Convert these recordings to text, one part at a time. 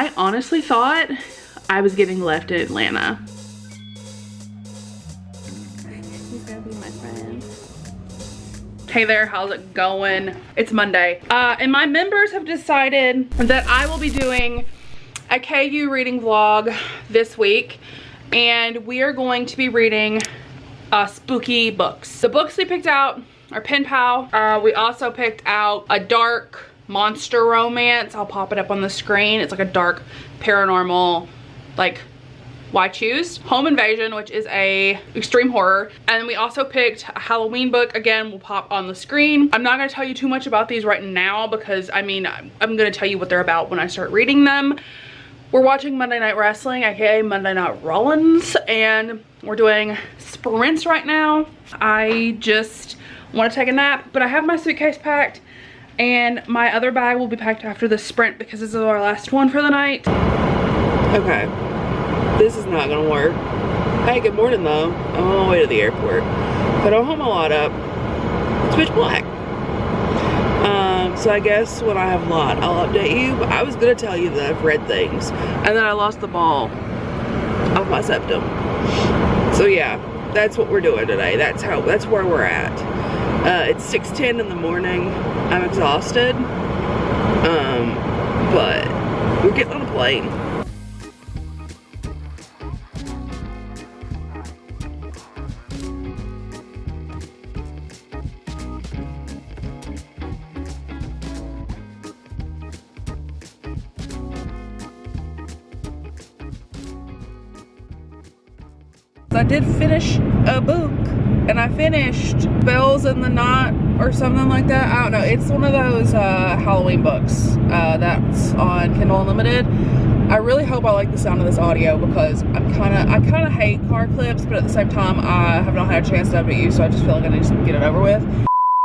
I honestly thought I was getting left in Atlanta. He's gonna be my friend. Hey there, how's it going? It's Monday. And my members have decided that I will be doing a KU reading vlog this week. And we are going to be reading spooky books. The books we picked out are Pen Pal. We also picked out a dark monster romance. I'll pop it up on the screen. It's like a dark paranormal, like, why choose? Home Invasion, which is a extreme horror. And then we also picked a Halloween book. Again, will pop on the screen. I'm not gonna tell you too much about these right now because I mean, I'm gonna tell you what they're about when I start reading them. We're watching Monday Night Wrestling, aka Monday Night Rollins, and we're doing sprints right now. I just want to take a nap, but I have my suitcase packed and my other bag will be packed after the sprint because this is our last one for the night. Okay, this is not gonna work. Hey, good morning though. I'm on my way to the airport. If I don't hold my lot up, it's pitch black. So I guess when I have a lot, I'll update you. But I was gonna tell you that I've read things, and then I lost the ball off my septum. So yeah, that's what we're doing today. That's where we're at. It's 6:10 in the morning. I'm exhausted, but we're getting on a plane. I did finish a book, and I finished Bells in the Night or something like that. I don't know. It's one of those Halloween books that's on Kindle Unlimited. I really hope I like the sound of this audio because I kind of hate car clips, but at the same time I have not had a chance to update you, so I just feel like I need to get it over with.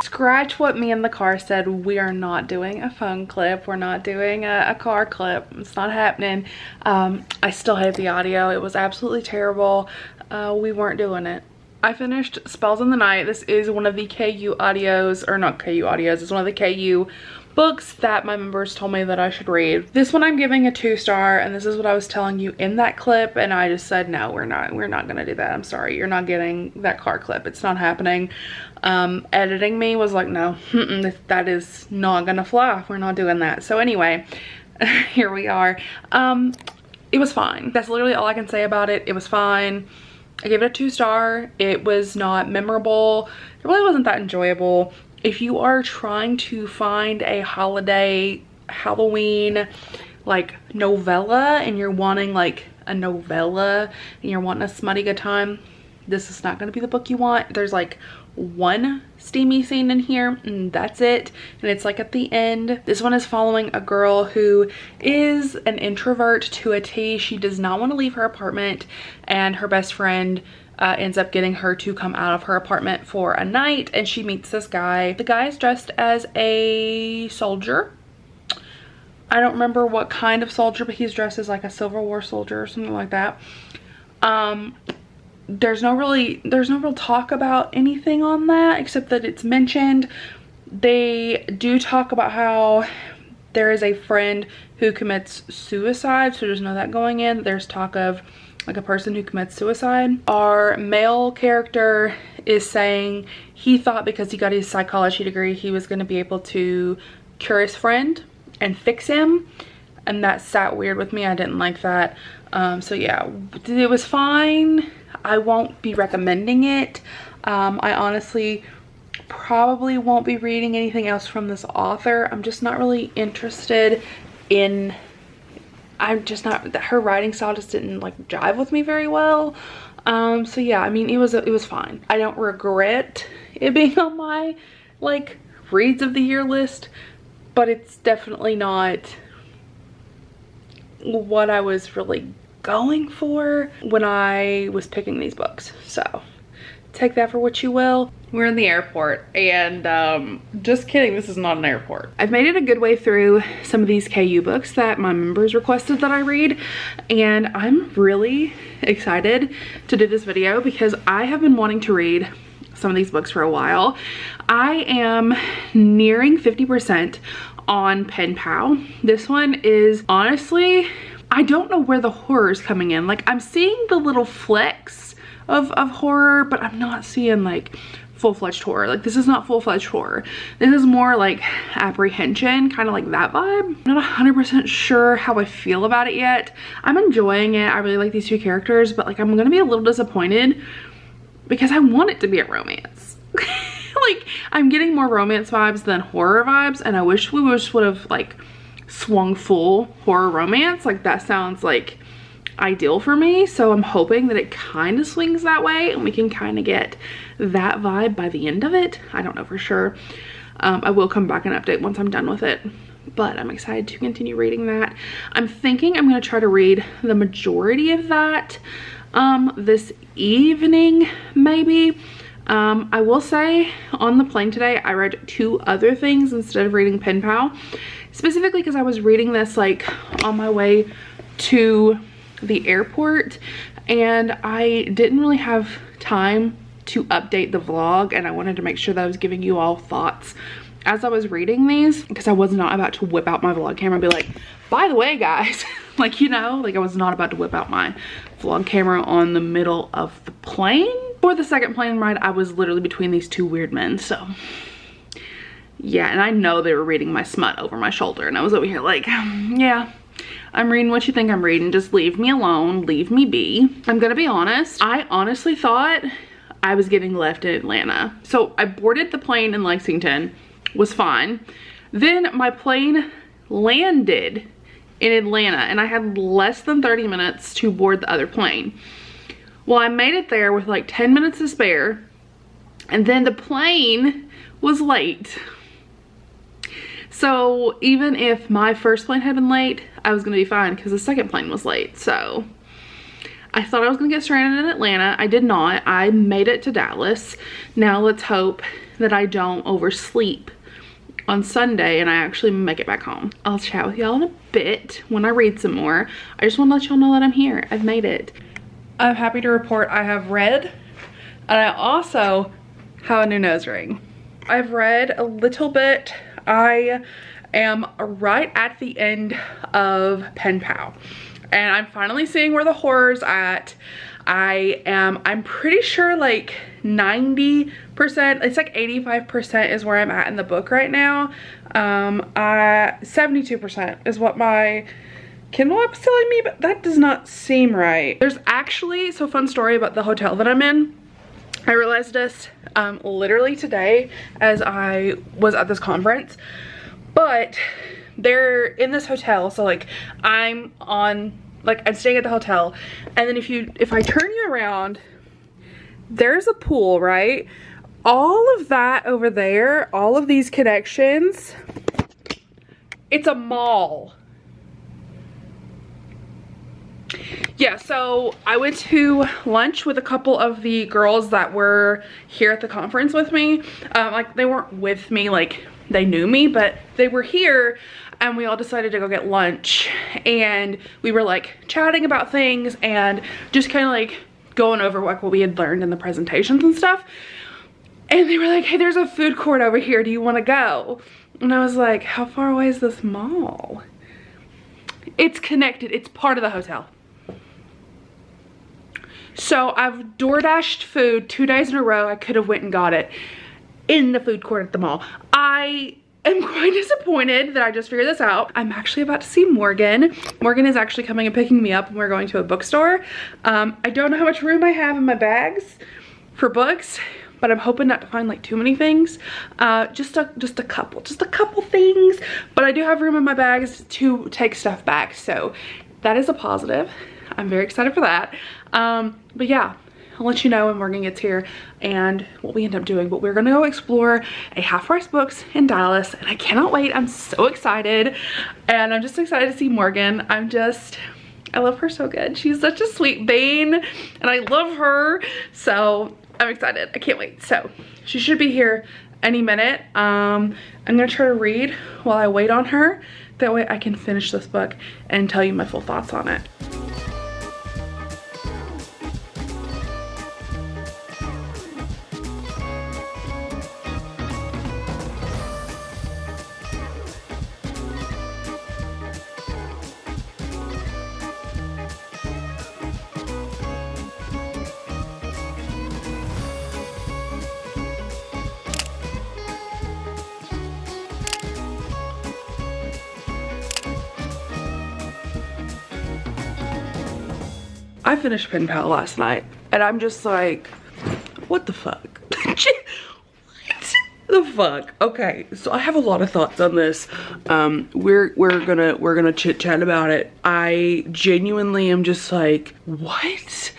Scratch what me in the car said. We are not doing a phone clip. We're not doing a car clip. It's not happening. I still hate the audio. It was absolutely terrible. We weren't doing it. I finished Spells in the Night. This is one of the KU audios, or not KU audios, it's one of the KU books that my members told me that I should read. This one I'm giving a 2-star, and this is what I was telling you in that clip, and I just said, no, we're not gonna do that. I'm sorry, you're not getting that car clip. It's not happening. Editing me was like, no, that is not gonna fly. We're not doing that. So anyway, here we are. It was fine. That's literally all I can say about it. It was fine. I gave it a 2-star. It was not memorable. It really wasn't that enjoyable. If you are trying to find a holiday Halloween like novella and you're wanting like a novella and you're wanting a smutty good time, this is not going to be the book you want. There's like one steamy scene in here and that's it, and it's like at the end. This one is following a girl who is an introvert to a T. She does not want to leave her apartment, and her best friend ends up getting her to come out of her apartment for a night, and she meets this guy. The guy is dressed as a soldier. I don't remember what kind of soldier, but he's dressed as like a Civil War soldier or something like that. There's no real talk about anything on that except that it's mentioned. They do talk about how there is a friend who commits suicide, so there's no that going in. There's talk of like a person who commits suicide. Our male character is saying he thought because he got his psychology degree he was going to be able to cure his friend and fix him, and that sat weird with me. I didn't like that. So yeah, it was fine. I won't be recommending it. I honestly probably won't be reading anything else from this author. I'm just not really interested in, her writing style just didn't like jive with me very well. So yeah, I mean, it was fine. I don't regret it being on my like reads of the year list, but it's definitely not what I was really going for when I was picking these books. So take that for what you will. We're in the airport, and just kidding, this is not an airport. I've made it a good way through some of these KU books that my members requested that I read, and I'm really excited to do this video because I have been wanting to read some of these books for a while. I am nearing 50% on Pen Pal. This one is honestly I don't know where the horror is coming in. Like, I'm seeing the little flecks of horror, but I'm not seeing like full-fledged horror. Like, this is not full-fledged horror. This is more like apprehension, kind of like that vibe. I'm not 100% sure how I feel about it yet. I'm enjoying it. I really like these two characters, but like, I'm gonna be a little disappointed because I want it to be a romance. Like, I'm getting more romance vibes than horror vibes, and I wish we would have like swung full horror romance. Like, that sounds like ideal for me, so I'm hoping that it kind of swings that way and we can kind of get that vibe by the end of it. I don't know for sure. I will come back and update once I'm done with it, but I'm excited to continue reading that. I'm thinking I'm going to try to read the majority of that this evening, maybe. I will say on the plane today I read 2 other things instead of reading Pen Pal, specifically because I was reading this like on my way to the airport and I didn't really have time to update the vlog, and I wanted to make sure that I was giving you all thoughts as I was reading these, because I was not about to whip out my vlog camera and be like, by the way guys, like, you know, like I was not about to whip out my vlog camera on the middle of the plane. For the second plane ride, I was literally between these 2 weird men, so yeah, and I know they were reading my smut over my shoulder and I was over here like, yeah, I'm reading what you think I'm reading. Just leave me alone. Leave me be. I'm gonna be honest. I honestly thought I was getting left in Atlanta. So I boarded the plane in Lexington, was fine. Then my plane landed in Atlanta and I had less than 30 minutes to board the other plane. Well, I made it there with like 10 minutes to spare, and then the plane was late. So even if my first plane had been late, I was gonna be fine because the second plane was late. So I thought I was gonna get stranded in Atlanta. I did not. I made it to Dallas. Now let's hope that I don't oversleep on Sunday and I actually make it back home. I'll chat with y'all in a bit when I read some more. I just wanna let y'all know that I'm here. I've made it. I'm happy to report I have read, and I also have a new nose ring. I've read a little bit. I am right at the end of Pen Pal, and I'm finally seeing where the horror's at. I'm pretty sure like 90%, it's like 85% is where I'm at in the book right now. 72% is what my Kindle app's telling me, but that does not seem right. There's actually, so fun story about the hotel that I'm in. I realized this literally today as I was at this conference, but they're in this hotel. So like I'm staying at the hotel, and then if I turn you around, there's a pool, right? All of that over there, all of these connections, it's a mall. Yeah, so I went to lunch with a couple of the girls that were here at the conference with me. Like, they weren't with me, like they knew me, but they were here, and we all decided to go get lunch, and we were like chatting about things and just kind of like going over like what we had learned in the presentations and stuff. And they were like, hey, there's a food court over here, do you want to go? And I was like, how far away is this mall? It's connected, it's part of the hotel. So I've DoorDashed food 2 days in a row. I could have went and got it in the food court at the mall. I am quite disappointed that I just figured this out. I'm actually about to see Morgan. Morgan is actually coming and picking me up, and we're going to a bookstore. I don't know how much room I have in my bags for books, but I'm hoping not to find like too many things. Just a couple things, but I do have room in my bags to take stuff back, so that is a positive. I'm very excited for that. But yeah, I'll let you know when Morgan gets here and what we end up doing. But we're gonna go explore a Half Price Books in Dallas, and I cannot wait. I'm so excited, and I'm just excited to see Morgan. I love her so good. She's such a sweet bean, and I love her. So I'm excited. I can't wait. So she should be here any minute. I'm gonna try to read while I wait on her. That way I can finish this book and tell you my full thoughts on it. I finished Pen Pal last night, and I'm just like, what the fuck? What the fuck? Okay, so I have a lot of thoughts on this. We're gonna chit chat about it. I genuinely am just like, what?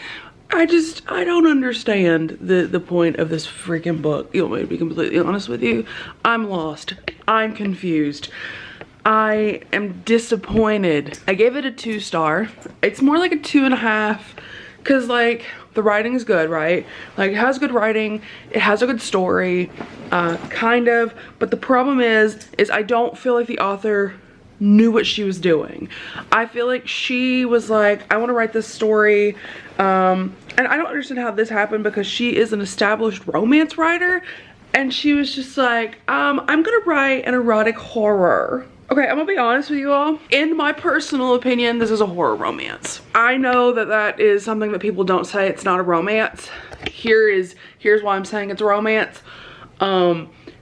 I don't understand the point of this freaking book. You want me to be completely honest with you? I'm lost. I'm confused. I am disappointed. I gave it a 2-star. It's more like a 2.5, because like the writing is good, right? Like it has good writing, it has a good story, kind of, but the problem is I don't feel like the author knew what she was doing. I feel like she was like, I want to write this story, and I don't understand how this happened, because she is an established romance writer, and she was just like, I'm gonna write an erotic horror. Okay, I'm gonna be honest with you all. In my personal opinion, this is a horror romance. I know that that is something that people don't say. It's not a romance. Here's why I'm saying it's a romance.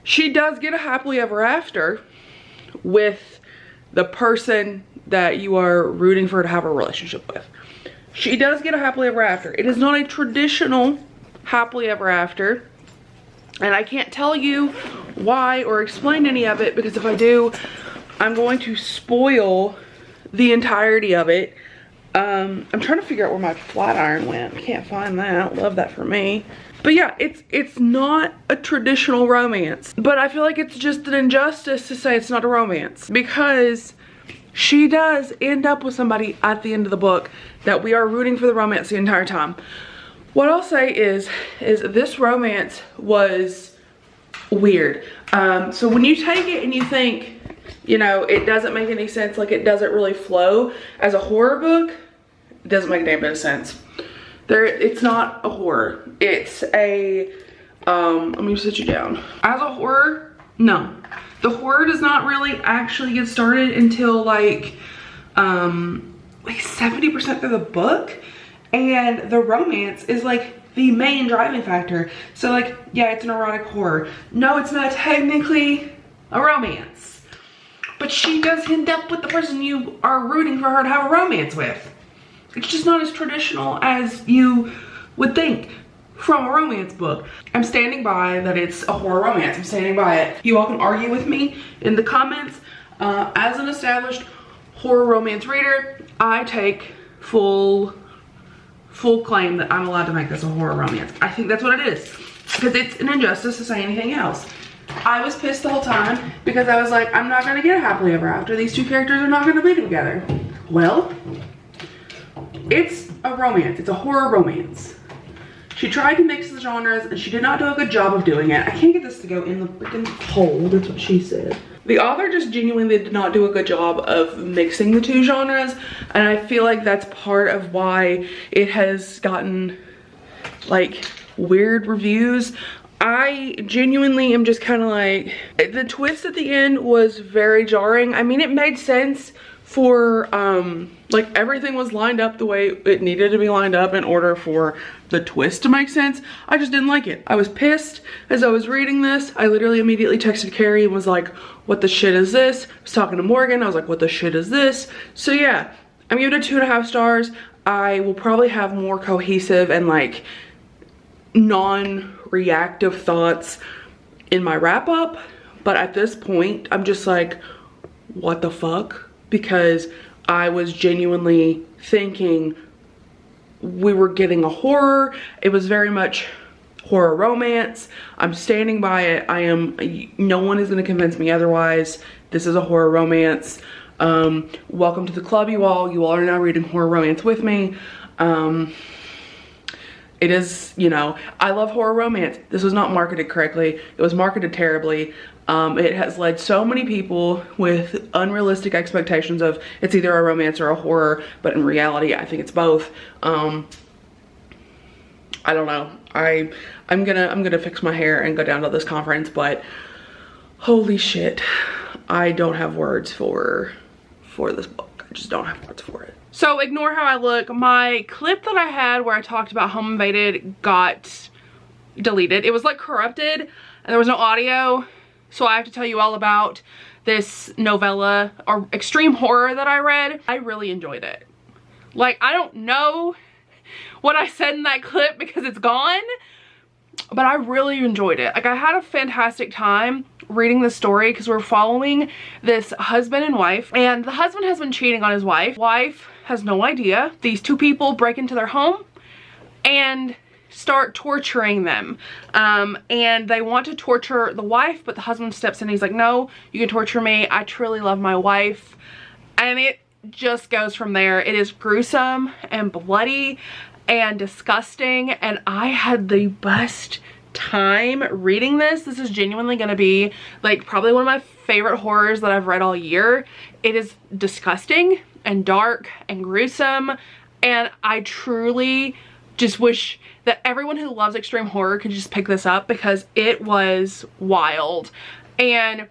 She does get a happily ever after with the person that you are rooting for to have a relationship with. She does get a happily ever after. It is not a traditional happily ever after. And I can't tell you why or explain any of it, because if I do, I'm going to spoil the entirety of it. I'm trying to figure out where my flat iron went. I can't find that. Love that for me. But yeah, it's not a traditional romance. But I feel like it's just an injustice to say it's not a romance, because she does end up with somebody at the end of the book that we are rooting for the romance the entire time. What I'll say is this romance was weird. So when you take it and you think, you know, it doesn't make any sense, like it doesn't really flow as a horror book, it doesn't make a damn bit of sense. It's not a horror. It's a, let me sit you down. As a horror, no. The horror does not really actually get started until like 70% through the book. And the romance is like the main driving factor. So like, yeah, it's an erotic horror. No, it's not technically a romance. But she does end up with the person you are rooting for her to have a romance with. It's just not as traditional as you would think from a romance book. I'm standing by that it's a horror romance. I'm standing by it. You all can argue with me in the comments. As an established horror romance reader, I take full claim that I'm allowed to make this a horror romance. I think that's what it is, because it's an injustice to say anything else. I was pissed the whole time because I was like, I'm not gonna get a happily ever after. These two characters are not gonna be together. Well, it's a romance. It's a horror romance. She tried to mix the genres and she did not do a good job of doing it. I can't get this to go in the freaking hole. That's what she said. The author just genuinely did not do a good job of mixing the two genres, and I feel like that's part of why it has gotten like weird reviews. I genuinely am just kind of like, the twist at the end was very jarring. I mean, it made sense for like everything was lined up the way it needed to be lined up in order for the twist to make sense. I just didn't like it. I was pissed as I was reading this. I literally immediately texted Carrie and was like, what the shit is this? I was talking to Morgan. I was like, what the shit is this? So yeah, I'm giving it 2.5 stars. I will probably have more cohesive and like non-reactive thoughts in my wrap up, but at this point I'm just like, what the fuck? Because I was genuinely thinking we were getting a horror. It was very much horror romance. I'm standing by it. No one is going to convince me otherwise. This is a horror romance. Welcome to the club, you all. You all are now reading horror romance with me. It is, you know, I love horror romance. This was not marketed correctly. It was marketed terribly. It has led so many people with unrealistic expectations of it's either a romance or a horror, but in reality, I think it's both. I don't know. I'm gonna fix my hair and go down to this conference, but holy shit, I don't have words for this book. I just don't have words for it. So ignore how I look. My clip that I had where I talked about Home Invaded got deleted. It was like corrupted and there was no audio. So I have to tell you all about this novella or extreme horror that I read. I really enjoyed it. Like, I don't know what I said in that clip because it's gone. But I really enjoyed it. Like, I had a fantastic time reading the story because we're following this husband and wife, and the husband has been cheating on his wife. Wife has no idea. These two people break into their home and start torturing them. And they want to torture the wife, but the husband steps in. He's like, no, you can torture me. I truly love my wife. And it just goes from there. It is gruesome and bloody and disgusting, and I had the best time reading this. This is genuinely gonna be like probably one of my favorite horrors that I've read all year. It is disgusting and dark and gruesome, and I truly just wish that everyone who loves extreme horror could just pick this up because it was wild and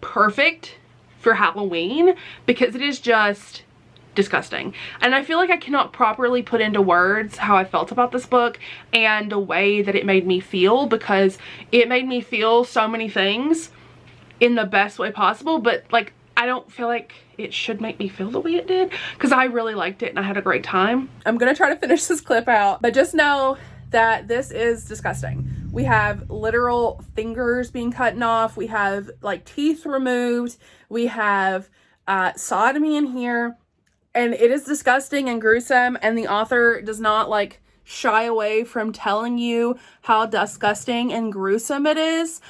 perfect for Halloween because it is just disgusting. And I feel like I cannot properly put into words how I felt about this book and the way that it made me feel, because it made me feel so many things in the best way possible, but like I don't feel like it should make me feel the way it did because I really liked it and I had a great time. I'm gonna try to finish this clip out, but just know that this is disgusting. We have literal fingers being cut off. We have like teeth removed. We have sodomy in here. And it is disgusting and gruesome, and the author does not like shy away from telling you how disgusting and gruesome it is.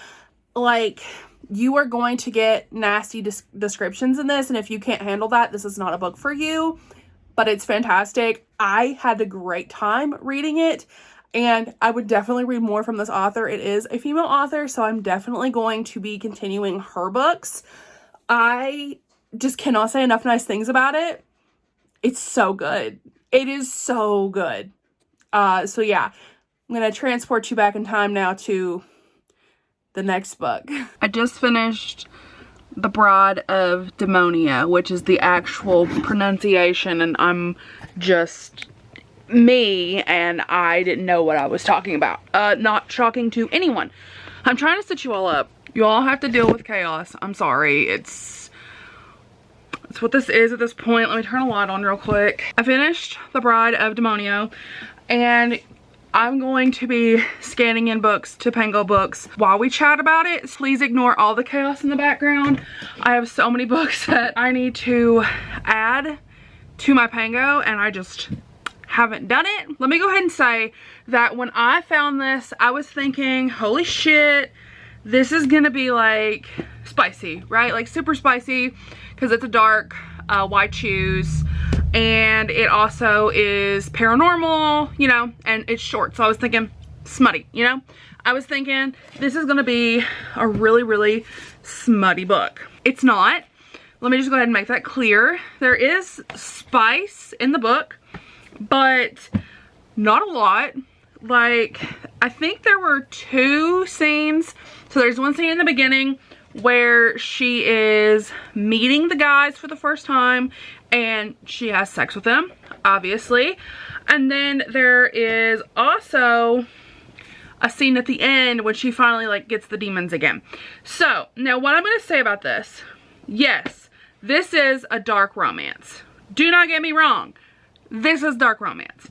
Like, you are going to get nasty descriptions in this, and if you can't handle that, this is not a book for you, but it's fantastic. I had a great time reading it, and I would definitely read more from this author. It is a female author, so I'm definitely going to be continuing her books. I just cannot say enough nice things about it. It's so good. It is so good. So yeah, I'm gonna transport you back in time now to the next book. I just finished The Bride of Demonia, which is the actual pronunciation, and I'm just me, and I didn't know what I was talking about. Not shocking to anyone. I'm trying to set you all up. You all have to deal with chaos. I'm sorry. It's what this is at this point. Let me turn a light on real quick. I finished The Bride of Demonia, and I'm going to be scanning in books to Pango Books while we chat about it. Please ignore all the chaos in the background. I have so many books that I need to add to my Pango, and I just haven't done it. Let me go ahead and say that when I found this, I was thinking, holy shit, this is gonna be like spicy, right? Like super spicy, because it's a dark why choose, and it also is paranormal, you know, and it's short, so I was thinking smutty, you know. I was thinking this is gonna be a really, really smutty book. It's not. Let me just go ahead and make that clear. There is spice in the book, but not a lot. Like, I think there were 2 scenes. So there's one scene in the beginning where she is meeting the guys for the first time and she has sex with them, obviously. And then there is also a scene at the end when she finally like gets the demons again. So now what I'm going to say about this, yes, this is a dark romance. Do not get me wrong. This is dark romance.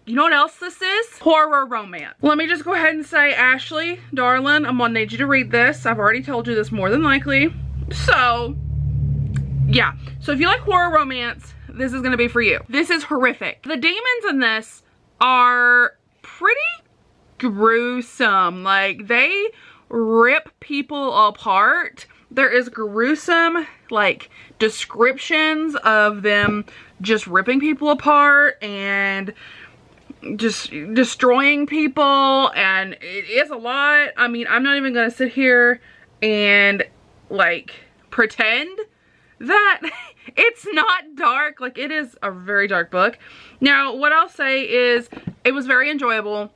You know what else this is? Horror romance. Let me just go ahead and say, Ashley, darling, I'm gonna need you to read this. I've already told you this more than likely. So, yeah. So if you like horror romance, this is gonna be for you. This is horrific. The demons in this are pretty gruesome. Like, they rip people apart. There is gruesome, like, descriptions of them just ripping people apart and just destroying people, and it is a lot. I mean, I'm not even gonna sit here and like pretend that it's not dark. Like, it is a very dark book. Now, what I'll say is it was very enjoyable.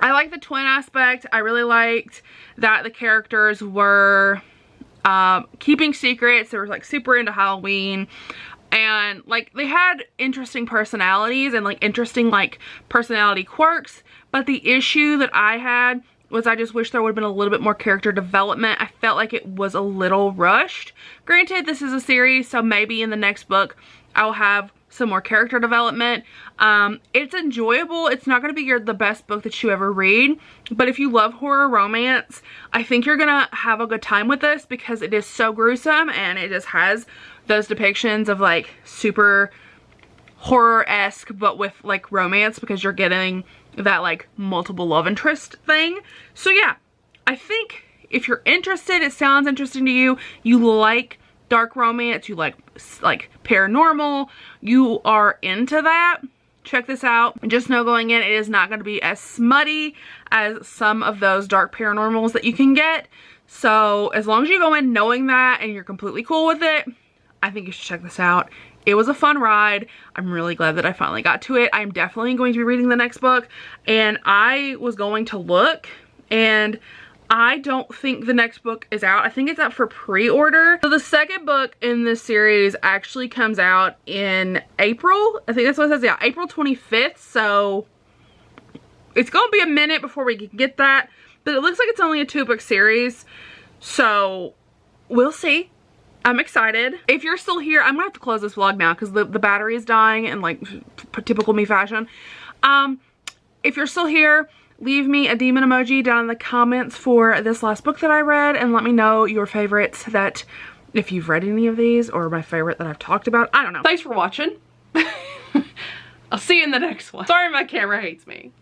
I like the twin aspect. I really liked that the characters were keeping secrets. They were like super into Halloween. And like, they had interesting personalities and like interesting like personality quirks, but the issue that I had was I just wish there would have been a little bit more character development. I felt like it was a little rushed. Granted, this is a series, so maybe in the next book I'll have some more character development. It's enjoyable. It's not going to be the best book that you ever read, but if you love horror romance, I think you're gonna have a good time with this because it is so gruesome and it just has those depictions of like super horror-esque but with like romance, because you're getting that like multiple love interest thing. So yeah, I think if you're interested, it sounds interesting to you, you like dark romance, you like paranormal, you are into that, check this out. And just know going in, it is not going to be as smutty as some of those dark paranormals that you can get. So as long as you go in knowing that and you're completely cool with it, I think you should check this out. It was a fun ride. I'm really glad that I finally got to it. I'm definitely going to be reading the next book, and I was going to look, and I don't think the next book is out. I think it's out for pre-order. So the second book in this series actually comes out in April. I think that's what it says. Yeah, April 25th. So it's going to be a minute before we can get that. But it looks like it's only a 2-book series. So we'll see. I'm excited. If you're still here, I'm going to have to close this vlog now because the battery is dying in like typical me fashion. If you're still here, leave me a demon emoji down in the comments for this last book that I read, and let me know your favorites, that if you've read any of these, or my favorite that I've talked about. I don't know. Thanks for watching. I'll see you in the next one. Sorry my camera hates me.